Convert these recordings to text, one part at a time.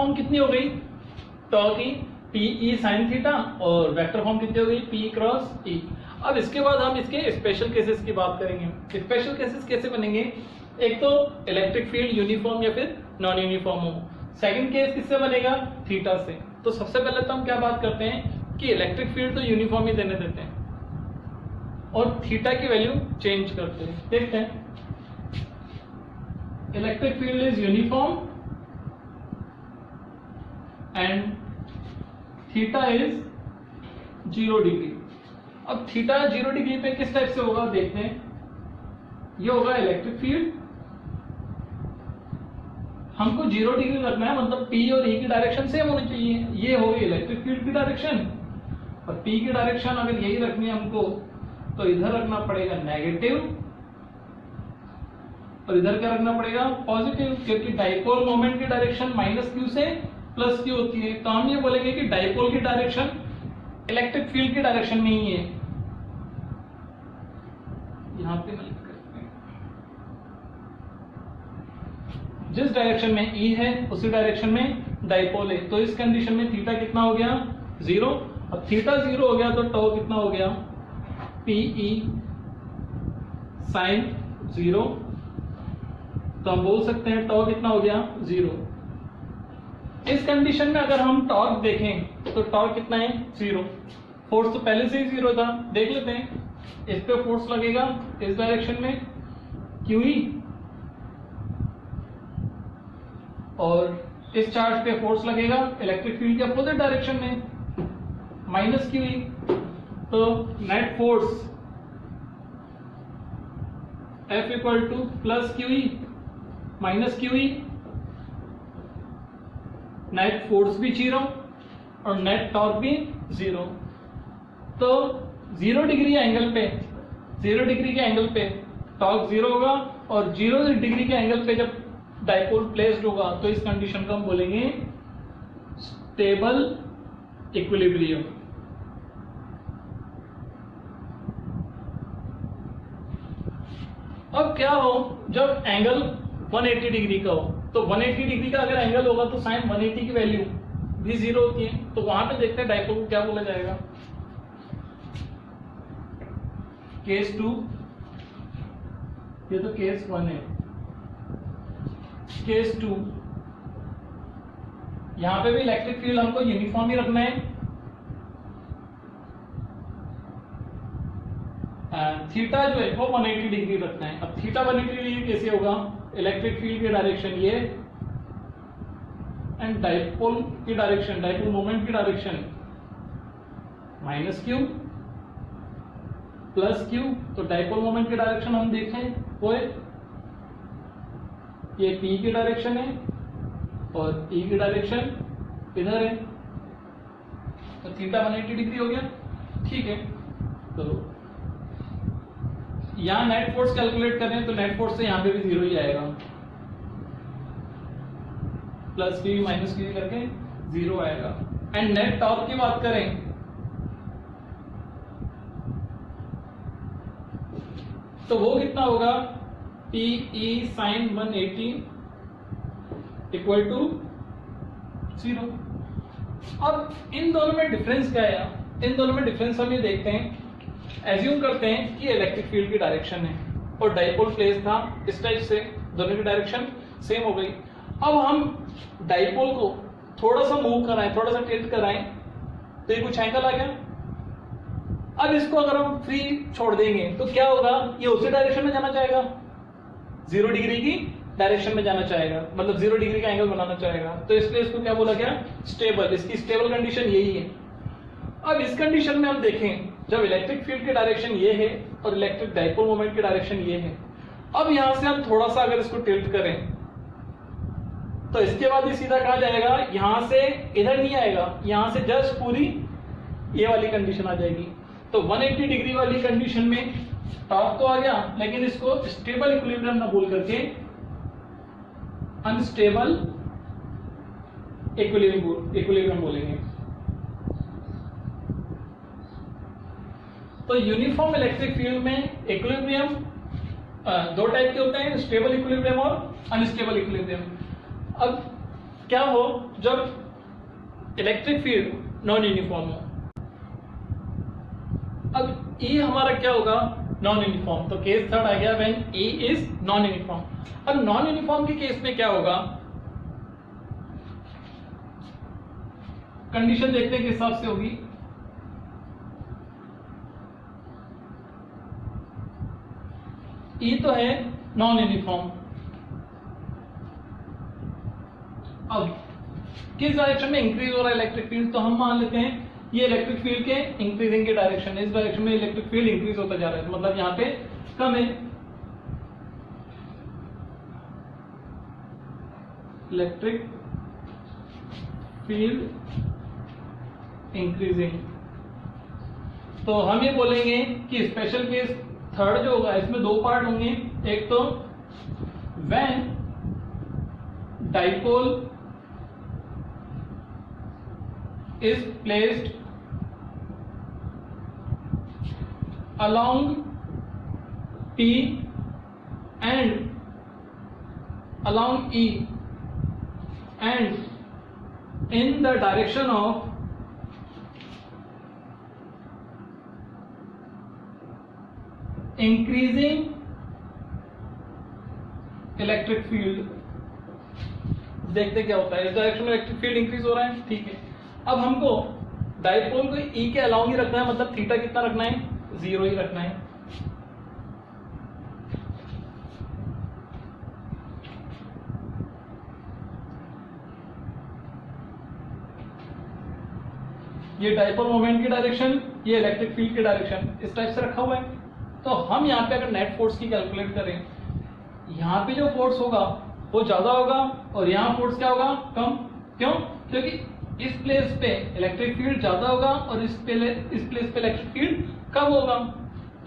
Form कितनी हो गई टॉ की पी ई साइन थीटा और वेक्टर फॉर्म कितनी हो गई पी क्रॉस ई। अब इसके बाद हम इसके स्पेशल केसेस की बात करेंगे। स्पेशल केसेस कैसे बनेंगे, एक तो इलेक्ट्रिक फील्ड यूनिफॉर्म या फिर नॉन यूनिफॉर्म हो। सेकंड केस किससे बनेगा, थीटा से। तो सबसे पहले तो हम क्या बात करते हैं कि इलेक्ट्रिक फील्ड तो यूनिफॉर्म ही देने देते हैं और थीटा की वैल्यू चेंज करते हैं। देखते हैं, electric field is uniform and theta is 0 degree. अब थीटा 0 डिग्री पे किस टाइप से होगा देखते हैं। ये होगा इलेक्ट्रिक फील्ड, हमको 0 डिग्री रखना है, मतलब P और E की डायरेक्शन सेम होनी चाहिए। ये होगी इलेक्ट्रिक फील्ड की डायरेक्शन और P की डायरेक्शन अगर यही रखनी है हमको तो इधर रखना पड़ेगा नेगेटिव और इधर क्या रखना पड़ेगा पॉजिटिव, क्योंकि डाइपोल मोमेंट की डायरेक्शन -q से +q होती है। तो हम ये बोलेंगे कि डाइपोल की डायरेक्शन इलेक्ट्रिक फील्ड की डायरेक्शन में ही है। यहां पे जिस डायरेक्शन में E है उसी डायरेक्शन में डाइपोल है, तो इस कंडीशन में थीटा कितना हो गया 0। अब थीटा 0 हो गया तो टॉ कितना हो गया PE साइन 0। तो हम बोल सकते हैं टॉ कितना हो गया 0। इस कंडीशन में अगर हम टॉर्क देखें तो टॉर्क कितना है 0। फोर्स तो पहले से ही 0 था, देख लेते हैं। इस पे फोर्स लगेगा इस डायरेक्शन में QE और इस चार्ज पे फोर्स लगेगा इलेक्ट्रिक फील्ड के अपोजिट डायरेक्शन में -QE। तो net force F + QE -QE, net force भी 0 और नेट टॉर्क भी 0। तो 0 डिग्री एंगल पे 0 डिग्री के एंगल पे टॉर्क 0 होगा और 0 डिग्री के एंगल पे जब डाइपोल प्लेस्ड होगा तो इस कंडीशन को हम बोलेंगे स्टेबल इक्विलिब्रियम। अब क्या हो जब एंगल 180 डिग्री का हो, तो 180 डिग्री का अगर एंगल होगा तो साइन 180 की वैल्यू भी 0 होती है। तो वहां पे देखते हैं डाइपोल को क्या बोला जाएगा। केस 2, ये तो केस 1 है। केस 2, यहां पे भी इलेक्ट्रिक फील्ड हमको यूनिफॉर्म ही रखना है। थीटा जो है वो 180 डिग्री रखना है। अब थीटा 180 डिग्री कैसे होगा, इलेक्ट्रिक फील्ड की डायरेक्शन ये एंड डाइपोल की डायरेक्शन, डाइपोल मोमेंट की डायरेक्शन -q +q। तो डाइपोल मोमेंट की डायरेक्शन हम देखें वो है ये P की डायरेक्शन है और E की डायरेक्शन इधर है। तो थीटा 180 डिग्री हो गया, ठीक है। तो यहां नेट फोर्स कैलकुलेट कर रहे हैं तो नेट फोर्स से यहां पे भी 0 ही आएगा, +q -q करके 0 आएगा। एंड नेट टॉर्क की बात करें तो वो कितना होगा PE sin 180 = 0। अब इन दोनों में डिफरेंस क्या है, इन दोनों में डिफरेंस हम ये देखते हैं। एज्यूम करते हैं कि इलेक्ट्रिक फील्ड की डायरेक्शन है और डाइपोल प्लेस था इस टाइप से, दोनों की डायरेक्शन सेम हो गई। अब हम डाइपोल को थोड़ा सा मूव कराएं, थोड़ा सा टिल्ट कराएं तो ये कुछ एंगल आ गया। अब इसको अगर हम फ्री छोड़ देंगे तो क्या होगा, ये उसी डायरेक्शन में जाना चाहेगा, 0 डिग्री की डायरेक्शन में जाना चाहेगा, मतलब 0 डिग्री का एंगल बनाना चाहेगा। तो इसलिए इसको क्या बोला गया स्टेबल। इसकी स्टेबल कंडीशन यही है। अब इस कंडीशन में हम देखें जब इलेक्ट्रिक फील्ड की डायरेक्शन ये है और इलेक्ट्रिक डाइपोल मोमेंट की डायरेक्शन ये है। अब यहां से हम थोड़ा सा अगर इसको टिल्ट करें तो इसके बाद ये सीधा कहां जाएगा, यहां से इधर नहीं आएगा, यहां से जस्ट पूरी ये वाली कंडीशन आ जाएगी। तो 180 डिग्री वाली कंडीशन में टॉर्क तो आ गया, लेकिन इसको स्टेबल इक्विलिब्रियम ना बोल करके अनस्टेबल इक्विलिब्रियम बोलेंगे। तो यूनिफॉर्म इलेक्ट्रिक फील्ड में इक्विलिब्रियम दो टाइप के होते हैं, स्टेबल इक्विलिब्रियम और अनस्टेबल इक्विलिब्रियम। अब क्या हो जब इलेक्ट्रिक फील्ड नॉन यूनिफॉर्म हो। अब E हमारा क्या होगा, नॉन यूनिफॉर्म। तो केस थर्ड आ गया when E is non uniform. अब नॉन यूनिफॉर्म के केस में क्या होगा, कंडीशन देखते हैं किस हिसाब से होगी। E तो है नॉन यूनिफॉर्म। अब किस डायरेक्शन में इंक्रीज हो रहा है इलेक्ट्रिक फील्ड, तो हम मान लेते हैं ये इलेक्ट्रिक फील्ड के इंक्रीजिंग के डायरेक्शन है, इस डायरेक्शन में इलेक्ट्रिक फील्ड इंक्रीज होता जा रहा है, मतलब यहां पे कम है। Electric field increasing. तो हम ये बोलेंगे कि स्पेशल केस थर्ड जो होगा इसमें दो पार्ट होंगे, एक तो when dipole is placed along P and along E and in the direction of increasing electric field. देखते क्या होता है, इस डायरेक्शन में इलेक्ट्रिक फील्ड इंक्रीज हो रहा है, ठीक है। अब हमको डाइपोल को E के अलाउंग ही रखना है, मतलब थीटा कितना रखना है, 0 ही रखना है। ये डाइपोल मोमेंट की डायरेक्शन, ये इलेक्ट्रिक फील्ड की डायरेक्शन, इस टाइप से रखा हुआ है। तो हम यहाँ पे अगर नेट फोर्स की कैलकुलेट करें, यहाँ पे जो फोर्स होगा वो ज्यादा होगा और यहाँ फोर्स क्या होगा, कम। क्यों? क्योंकि इस प्लेस पे इलेक्ट्रिक फील्ड ज्यादा होगा और इस प्लेस पे इलेक्ट्रिक फील्ड कम होगा।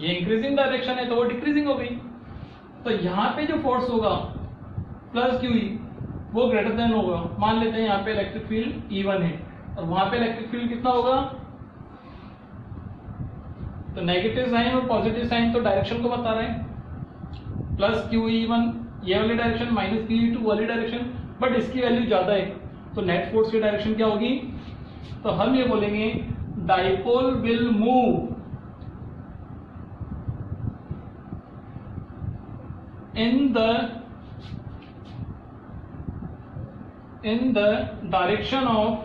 ये इंक्रीजिंग डायरेक्शन है तो वो डिक्रीजिंग हो गई। तो यहाँ पे जो फोर्स होगा प्लस QE वो ग्रेटर देन होगा। मान लेते हैं यहाँ पे इलेक्ट्रिक फील्ड E1 है और वहां पे इलेक्ट्रिक फील्ड कितना होगा, तो नेगेटिव साइन और पॉजिटिव साइन तो डायरेक्शन को बता रहे हैं। प्लस QE1 ये वाली डायरेक्शन, माइनस QE2 वाली डायरेक्शन, बट इसकी वैल्यू ज्यादा है तो नेट फोर्स की डायरेक्शन क्या होगी, तो हम ये बोलेंगे dipole will move in the direction of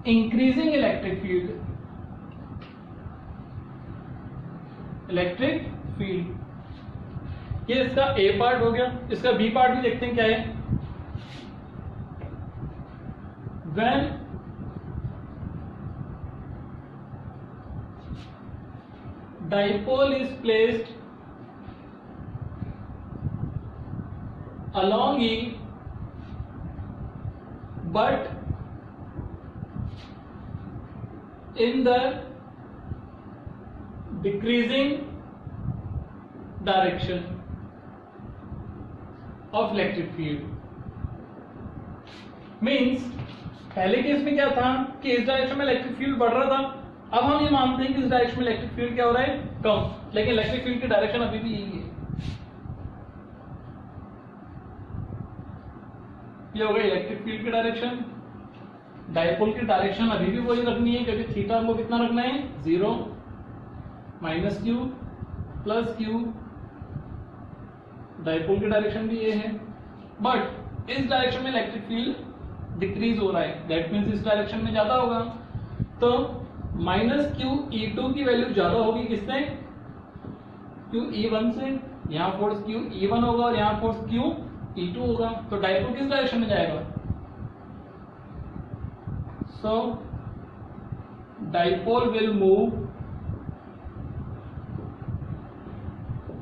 increasing electric field, electric field. ये इसका A पार्ट हो गया। इसका B पार्ट भी देखते हैं क्या है। When dipole is placed along E but in the decreasing direction of electric field, means पहले केस में क्या था कि इस डायरेक्शन में इलेक्ट्रिक फील्ड बढ़ रहा था, अब हम ये मानते हैं कि इस डायरेक्शन में इलेक्ट्रिक फील्ड क्या हो रहा है, कम, लेकिन इलेक्ट्रिक फील्ड की डायरेक्शन अभी भी यही है। ये हो गई इलेक्ट्रिक फील्ड की डायरेक्शन। डाइपोल की डायरेक्शन अभी भी वही रखनी है क्योंकि थीटा को कितना रखना है, 0 minus Q plus Q। Dipole की डायरेक्शन भी ये है, बट इस डायरेक्शन में इलेक्ट्रिक फील्ड डिक्रीज हो रहा है, दैट मीन्स इस डायरेक्शन में ज्यादा होगा। तो माइनस QE2 की वैल्यू ज्यादा होगी किससे, QE1 से। यहाँ फोर्स QE1 होगा और यहाँ फोर्स QE2 होगा। तो डाइपोल किस डायरेक्शन में जाएगा, so dipole will move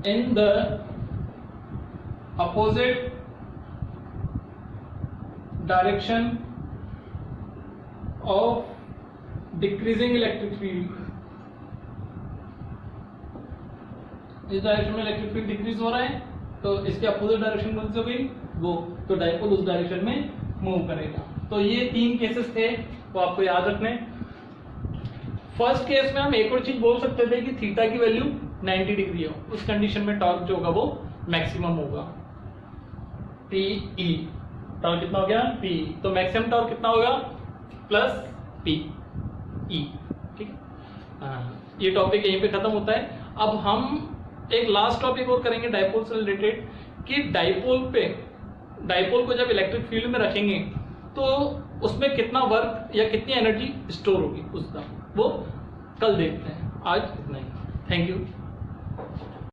in the opposite direction of decreasing electric field। इस डायरेक्शन में इलेक्ट्रिक फील्ड डिक्रीज हो रहा है तो इसके अपोजिट डायरेक्शन कौन सी हो गई, वो, तो डाइपोल उस डायरेक्शन में मूव करेगा। तो ये 3 केसेस थे, वो आपको याद रखने। फर्स्ट केस में हम एक और चीज बोल सकते थे कि थीटा की वैल्यू 90 डिग्री हो, उस कंडीशन में टॉर्क जो होगा वो मैक्सिमम होगा। पी ई, टॉर्क कितना हो गया पी, तो मैक्सिमम टॉर्क कितना होगा प्लस पी ई, ठीक है। ये टॉपिक यहीं पे खत्म होता है। अब हम एक लास्ट टॉपिक और करेंगे डाइपोल से रिलेटेड, कि डाइपोल को जब इलेक्ट्रिक फील्ड में रखेंगे तो उसमें कितना वर्क या कितनी एनर्जी स्टोर होगी उसका, वो कल देखते हैं। आज इतना ही, थैंक यू।